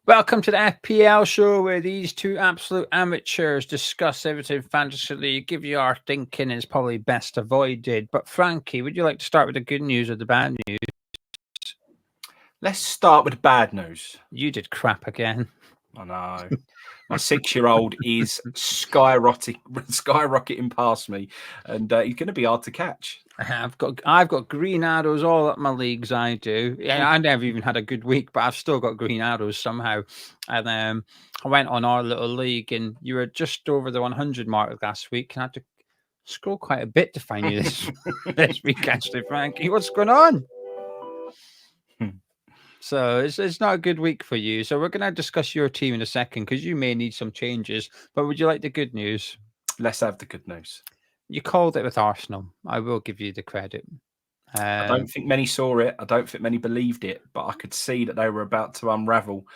Welcome to the FPL show where these two absolute amateurs discuss everything fantasy league, give you our thinking, and it's probably best avoided. But Frankie, would you like to start with the good news or the bad news? Let's start with the bad news. You did crap again. I know. My 6-year-old is skyrocketing past me, and he's going to be hard to catch. I've got green arrows all up my leagues. I do. Yeah, I never even had a good week, but I've still got green arrows somehow. And I went on our little league, and you were just over the 100 mark last week, and I had to scroll quite a bit to find you this week, actually, Frankie. What's going on? So it's not a good week for you. So we're going to discuss your team in a second because you may need some changes. But would you like the good news? Let's have the good news. You called it with Arsenal. I will give you the credit. I don't think many saw it. I don't think many believed it, but I could see that they were about to unravel.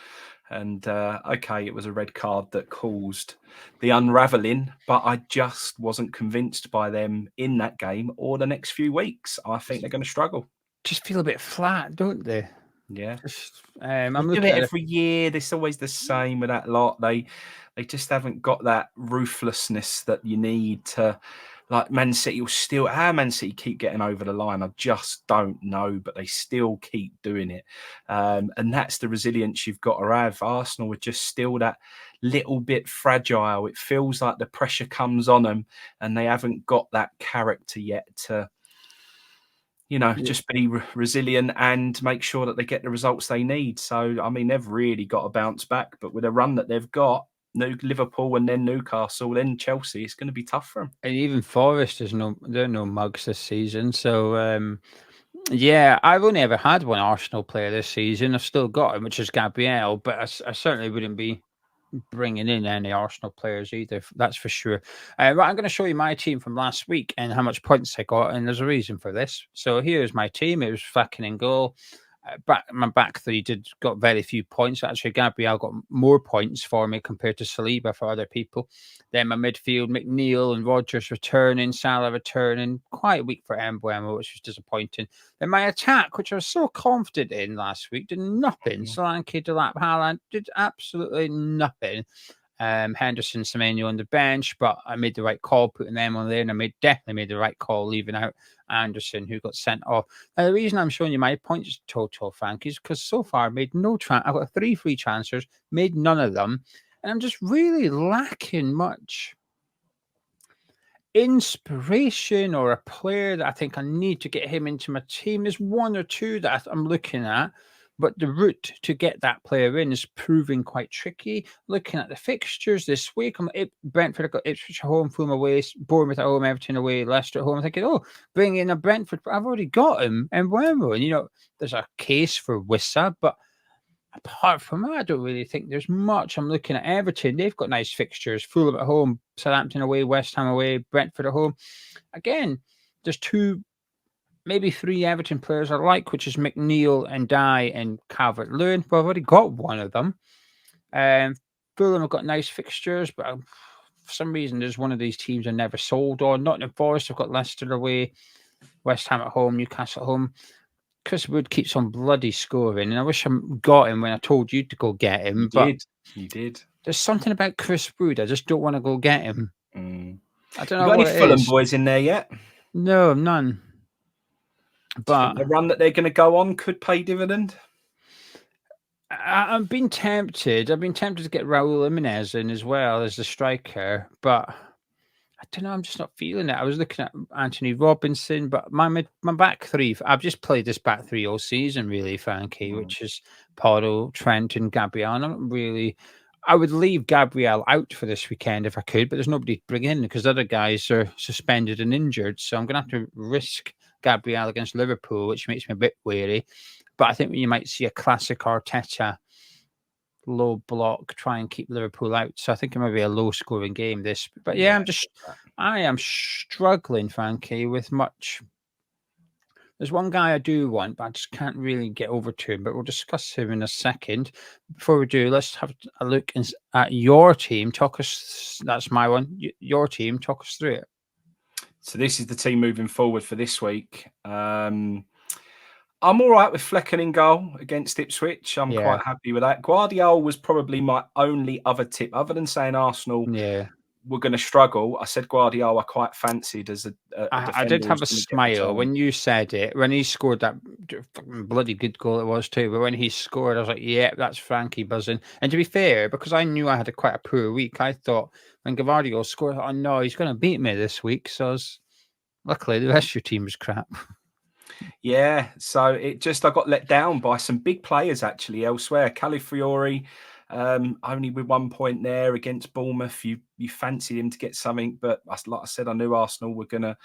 And okay, it was a red card that caused the unraveling, but I just wasn't convinced by them in that game or the next few weeks. I think they're going to struggle. Just feel a bit flat, don't they? Yeah. I'm do looking it at every year. It's always the same with that lot. They just haven't got that ruthlessness that you need to. Like Man City will still. How Man City keep getting over the line, I just don't know. But they still keep doing it, and that's the resilience you've got to have. Arsenal are just still that little bit fragile. It feels like the pressure comes on them, and they haven't got that character yet to. Just be resilient and make sure that they get the results they need. So, I mean, they've really got to bounce back. But with a run that they've got, Liverpool and then Newcastle, then Chelsea, it's going to be tough for them. And even Forest, they're no mugs this season. So, yeah, I've only ever had one Arsenal player this season. I've still got him, which is Gabriel, but I certainly wouldn't be bringing in any Arsenal players either. That's for sure. Right, I'm going to show you my team from last week and how much points I got, and there's a reason for this. So here's my team. It was fucking in goal. My back three got very few points. Actually, Gabriel got more points for me compared to Saliba for other people. Then my midfield, McNeil and Rodgers returning, Salah returning. Quite weak for Embuemo, which was disappointing. Then my attack, which I was so confident in last week, did nothing. Solanke, Delap, Haaland did absolutely nothing. Henderson, Semenyo on the bench, but I made the right call putting them on there, and I definitely made the right call leaving out Anderson, who got sent off. Now, the reason I'm showing you my points total, Frank, is because so far I made no I've got 3 free transfers, made none of them, and I'm just really lacking much inspiration or a player that I think I need to get him into my team. There's one or two that I'm looking at, but the route to get that player in is proving quite tricky. Looking at the fixtures this week, Brentford have got Ipswich at home, Fulham away, Bournemouth at home, Everton away, Leicester at home. I'm thinking, bring in a Brentford, but I've already got him. And Wembley, there's a case for Wissa, but apart from that, I don't really think there's much. I'm looking at Everton. They've got nice fixtures. Fulham at home, Southampton away, West Ham away, Brentford at home. Again, there's 2, maybe 3 Everton players I like, which is McNeil and Dye and Calvert-Lewin. Well, I've already got one of them. Fulham have got nice fixtures, but for some reason, there's one of these teams I never sold on. Nottingham Forest, I've got Leicester away, West Ham at home, Newcastle at home. Chris Wood keeps on bloody scoring, and I wish I got him when I told you to go get him. You did. There's something about Chris Wood. I just don't want to go get him. I don't know got what any it Fulham is. boys in there yet? No, none. But the run that they're going to go on could pay dividend. I've been tempted. I've been tempted to get Raul Jimenez in as well as the striker, but I don't know. I'm just not feeling it. I was looking at Anthony Robinson, but my back three. I've just played this back three all season, really, Frankie, which is Porto, Trent, and Gabriel. And I'm not really. I would leave Gabriel out for this weekend if I could, but there's nobody to bring in because other guys are suspended and injured. So I'm going to have to risk Gabriel against Liverpool, which makes me a bit wary. But I think you might see a classic Arteta low block, try and keep Liverpool out. So I think it might be a low scoring game this. But yeah, I am struggling, Frankie, with much. There's one guy I do want, but I just can't really get over to him. But we'll discuss him in a second. Before we do, let's have a look at your team. Talk us. That's my one. Your team. Talk us through it. So this is the team moving forward for this week. I'm all right with Flecken in goal against Ipswich. I'm quite happy with that. Guardiola was probably my only other tip, other than saying Arsenal were going to struggle. I said Guardiola I quite fancied as a defender. I did have a smile when you said it, when he scored that bloody good goal it was too, but when he scored, I was like, yeah, that's Frankie buzzing. And to be fair, because I knew I had quite a poor week, I thought when Gavardio scored, oh no, he's going to beat me this week. So luckily the rest of your team was crap. Yeah, so I got let down by some big players actually elsewhere. Calafiori, only with 1 point there against Bournemouth. You fancied him to get something, but like I said, I knew Arsenal were going to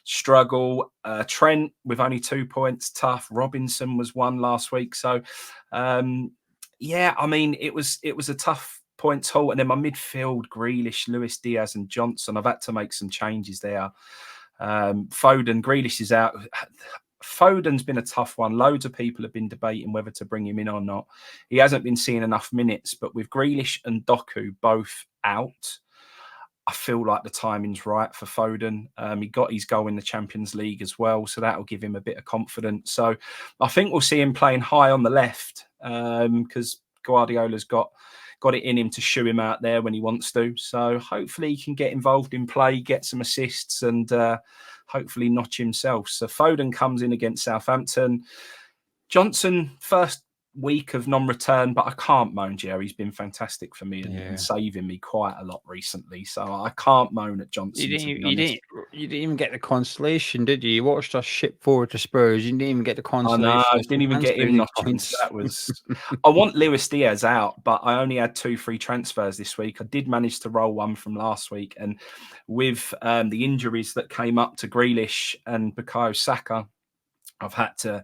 struggle. Trent with only 2 points, tough. Robinson was 1 last week, so yeah, I mean it was a tough points haul. And then my midfield: Grealish, Luis Diaz, and Johnson. I've had to make some changes there. Foden, Grealish is out. Foden's been a tough one. Loads of people have been debating whether to bring him in or not. He hasn't been seeing enough minutes, but with Grealish and Doku both out, I feel like the timing's right for Foden. He got his goal in the Champions League as well, so that'll give him a bit of confidence. So I think we'll see him playing high on the left because Guardiola's got it in him to shoo him out there when he wants to. So hopefully he can get involved in play, get some assists, and hopefully notch himself. So Foden comes in against Southampton. Johnson, first week of non-return, but I can't moan, Jerry. He's been fantastic for me and saving me quite a lot recently. So I can't moan at Johnson. You didn't even get the consolation, did you? You watched us ship forward to Spurs. You didn't even get the consolation. I didn't even get him notching. So that was. I want Luis Diaz out, but I only had 2 free transfers this week. I did manage to roll one from last week, and with the injuries that came up to Grealish and Bukayo Saka, I've had to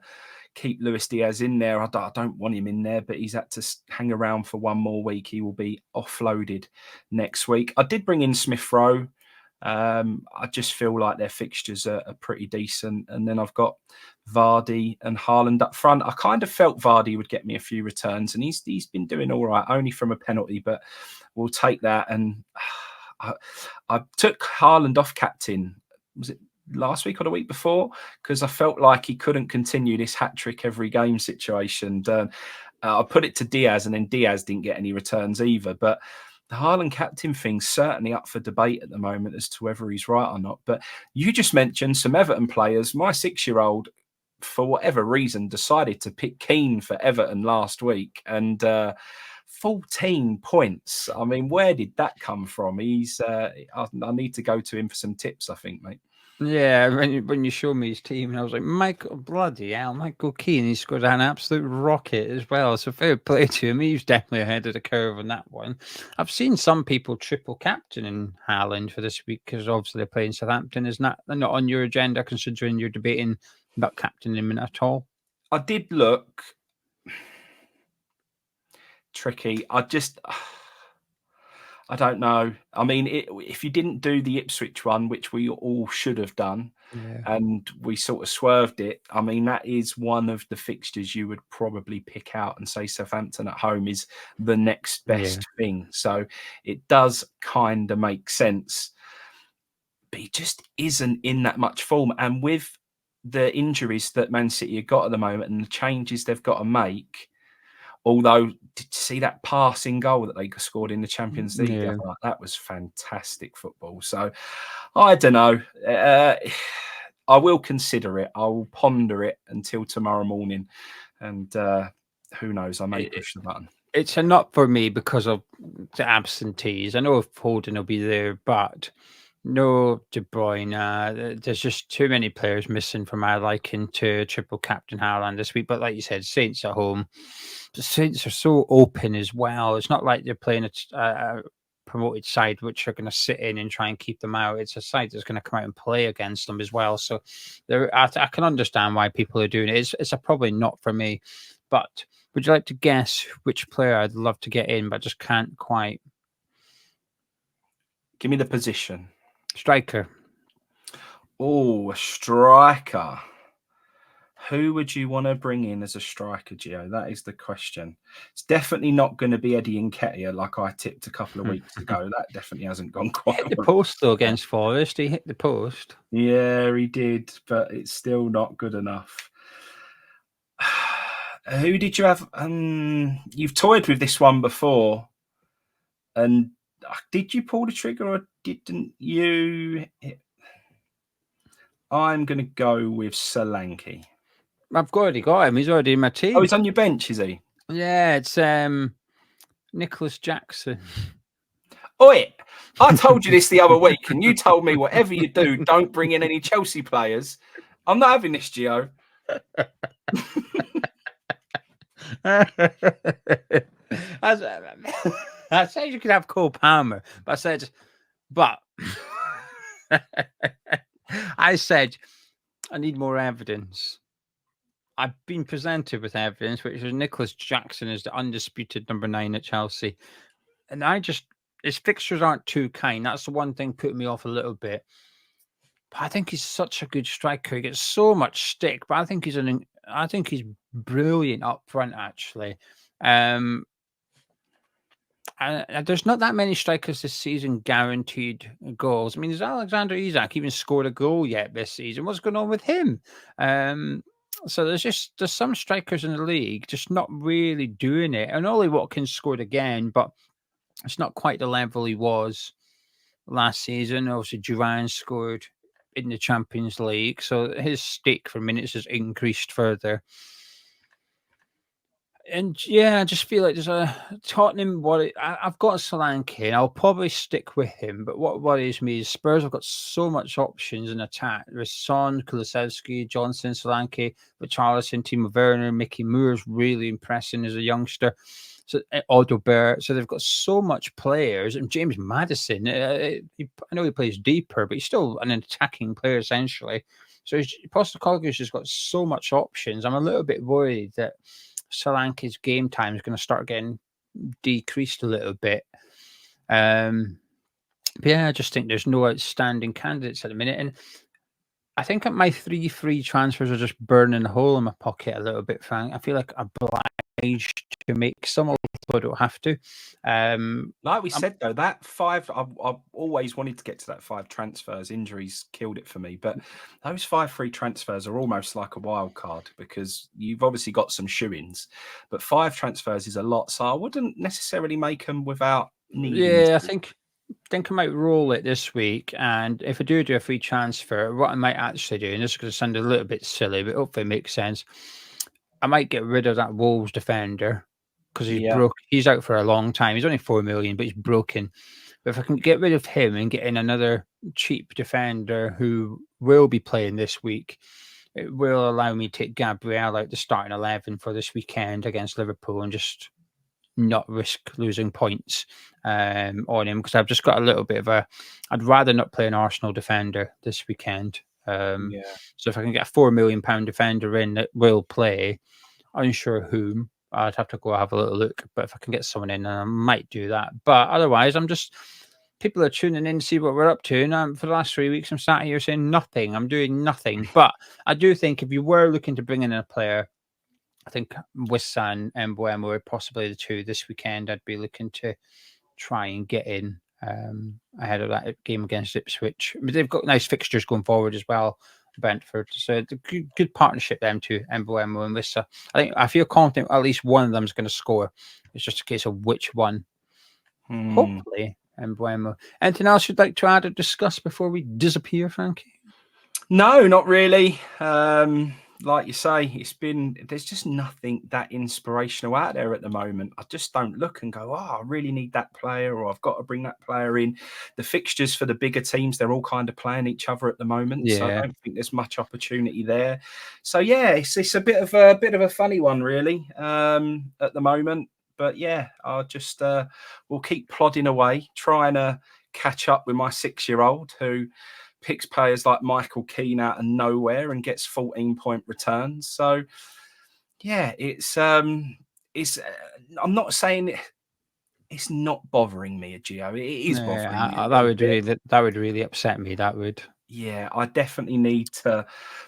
keep Luis Diaz in there. I don't want him in there, but he's had to hang around for 1 more week. He will be offloaded next week. I did bring in Smith Rowe. I just feel like their fixtures are pretty decent. And then I've got Vardy and Haaland up front. I kind of felt Vardy would get me a few returns, and he's been doing all right, only from a penalty, but we'll take that. And I took Haaland off captain. Was it last week or the week before? Because I felt like he couldn't continue this hat-trick every game situation. I put it to Diaz, and then Diaz didn't get any returns either. But the Haaland captain thing's certainly up for debate at the moment as to whether he's right or not. But you just mentioned some Everton players. My 6-year-old, for whatever reason, decided to pick Keane for Everton last week, and 14 points. I mean, where did that come from? I need to go to him for some tips, I think, mate. Yeah, when you showed me his team, and I was like, Michael, bloody hell, Michael Keane, he scored an absolute rocket as well. So fair play to him. He's definitely ahead of the curve on that one. I've seen some people triple captain in Haaland for this week because obviously they're playing Southampton. Is that not on your agenda, considering you're debating about captaining him at all? I did look. Tricky. I don't know. I mean, if you didn't do the Ipswich one, which we all should have done, and we sort of swerved it, I mean, that is one of the fixtures you would probably pick out and say Southampton at home is the next best thing. So it does kind of make sense. But he just isn't in that much form. And with the injuries that Man City have got at the moment and the changes they've got to make, although, did you see that passing goal that they scored in the Champions League? Yeah. That was fantastic football. So, I don't know. I will consider it. I will ponder it until tomorrow morning. And who knows? I may push the button. It's a not for me because of the absentees. I know Foden will be there, but no De Bruyne. There's just too many players missing for my liking to triple captain Haaland this week. But like you said, Saints at home. The Saints are so open as well. It's not like they're playing a promoted side which are going to sit in and try and keep them out. It's a side that's going to come out and play against them as well. So I can understand why people are doing it. It's probably not for me. But would you like to guess which player I'd love to get in, but just can't quite? Give me the position. Striker. Oh, a striker. Who would you want to bring in as a striker, Geo? That is the question. It's definitely not going to be Eddie Nketiah like I tipped a couple of weeks ago. That definitely hasn't gone quite well. Hit the post, though, against Forest. He hit the post. Yeah, he did, but it's still not good enough. Who did you have? You've toyed with this one before, and did you pull the trigger or didn't you? I'm going to go with Solanke. I've already got him. He's already in my team. Oh, he's on your bench, is he? Yeah, it's Nicholas Jackson. Oi, I told you this the other week, and you told me whatever you do, don't bring in any Chelsea players. I'm not having this, Geo. I said you could have Cole Palmer, but I said I need more evidence. I've been presented with evidence, which is Nicholas Jackson is the undisputed number 9 at Chelsea. And his fixtures aren't too kind. That's the one thing putting me off a little bit. But I think he's such a good striker. He gets so much stick, but I think he's brilliant up front, actually. And there's not that many strikers this season guaranteed goals. I mean, there's Alexander Isak even scored a goal yet this season. What's going on with him? So there's some strikers in the league just not really doing it. And Ollie Watkins scored again, but it's not quite the level he was last season. Obviously, Duran scored in the Champions League, so his stake for minutes has increased further. And yeah, I just feel like there's a Tottenham. I've got Solanke, and I'll probably stick with him. But what worries me is Spurs have got so much options in attack. There's Son, Kulusevski, Johnson, Solanke, Richarlison, Timo Werner, Mickey Moore's really impressing as a youngster. So Odobert. So they've got so much players, and James Maddison. I know he plays deeper, but he's still an attacking player essentially. So Postecoglou's just got so much options. I'm a little bit worried that Solanke's game time is going to start getting decreased a little bit. But yeah, I just think there's no outstanding candidates at the minute. And I think my 3 free transfers are just burning a hole in my pocket a little bit, Frank. I feel like I'm obliged to make some, although I don't have to. Like we said, though, that 5, I've always wanted to get to that 5 transfers. Injuries killed it for me. But those 5 free transfers are almost like a wild card because you've obviously got some shoe-ins. But 5 transfers is a lot. So I wouldn't necessarily make them without needing Yeah, to. I think I might roll it this week. And if I do a free transfer, what I might actually do, and this is going to sound a little bit silly, but hopefully it makes sense. I might get rid of that Wolves defender because he's broke. He's out for a long time. He's only 4 million, but he's broken. But if I can get rid of him and get in another cheap defender who will be playing this week, it will allow me to take Gabriel out the starting 11 for this weekend against Liverpool and just not risk losing points on him because I've just got a little bit of I'd rather not play an Arsenal defender this weekend. So if I can get a £4 million defender in that will play, unsure whom, I'd have to go have a little look. But if I can get someone in, I might do that. But otherwise, people are tuning in to see what we're up to. And for the last 3 weeks, I'm sat here saying nothing. I'm doing nothing. But I do think if you were looking to bring in a player, I think Wissa and Mbeumo are possibly the 2 this weekend. I'd be looking to try and get in ahead of that game against Ipswich. But they've got nice fixtures going forward as well, Brentford. So it's a good partnership, them two, Mbeumo and Wissa. I feel confident at least one of them is going to score. It's just a case of which one. Hopefully, Mbeumo. Anything else you'd like to add or discuss before we disappear, Frankie? No, not really. Like you say, there's just nothing that inspirational out there at the moment. I just don't look and go, I really need that player, or I've got to bring that player in. The fixtures for the bigger teams, they're all kind of playing each other at the moment. Yeah. So I don't think there's much opportunity there. So yeah, it's a bit of a funny one, really, at the moment. But yeah, I'll just we'll keep plodding away, trying to catch up with my 6-year-old who picks players like Michael Keane out of nowhere and gets 14-point returns. So yeah, I'm not saying it's not bothering me, Geo. It is bothering me. That would really upset me. That would. Yeah, I definitely need to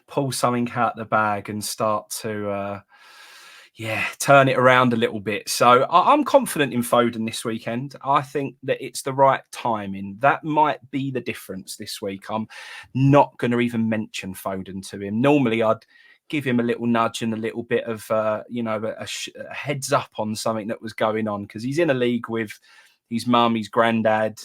pull something out the bag and start to turn it around a little bit. So I'm confident in Foden this weekend. I think that it's the right timing. That might be the difference this week. I'm not going to even mention Foden to him. Normally, I'd give him a little nudge and a little bit of, a heads up on something that was going on, because he's in a league with his mum, his granddad,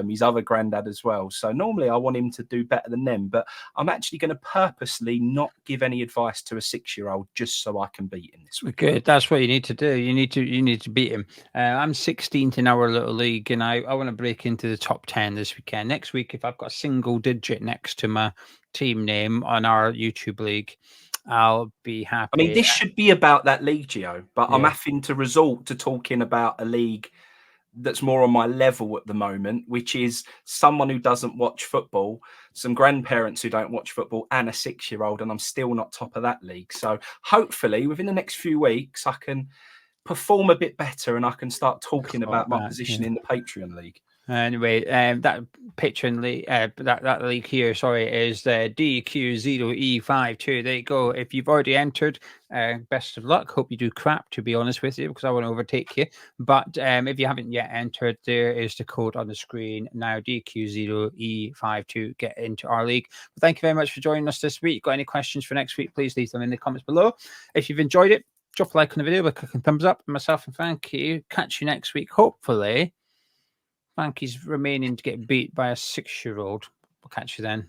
his other granddad as well. So normally I want him to do better than them, but I'm actually going to purposely not give any advice to a 6-year-old just so I can beat him this week. Good. That's what you need to do. You need to beat him. I'm 16th in our little league, and I want to break into the top 10 this weekend. Next week, if I've got a single digit next to my team name on our YouTube league, I'll be happy. I mean, this should be about that league, Geo, but I'm having to resort to talking about a league that's more on my level at the moment, which is someone who doesn't watch football, some grandparents who don't watch football, and a 6-year-old, and I'm still not top of that league. So hopefully within the next few weeks, I can perform a bit better and I can start talking about my position in the Patreon league. Anyway, that Patreon league, that league here, sorry, is the DQ0E52. There you go. If you've already entered, best of luck. Hope you do crap, to be honest with you, because I want to overtake you. But if you haven't yet entered, there is the code on the screen now, DQ0E52. Get into our league. But thank you very much for joining us this week. Got any questions for next week? Please leave them in the comments below. If you've enjoyed it, drop a like on the video by clicking thumbs up. Myself and Frankie, catch you next week, hopefully. Frankie's remaining to get beat by a 6-year-old. We'll catch you then.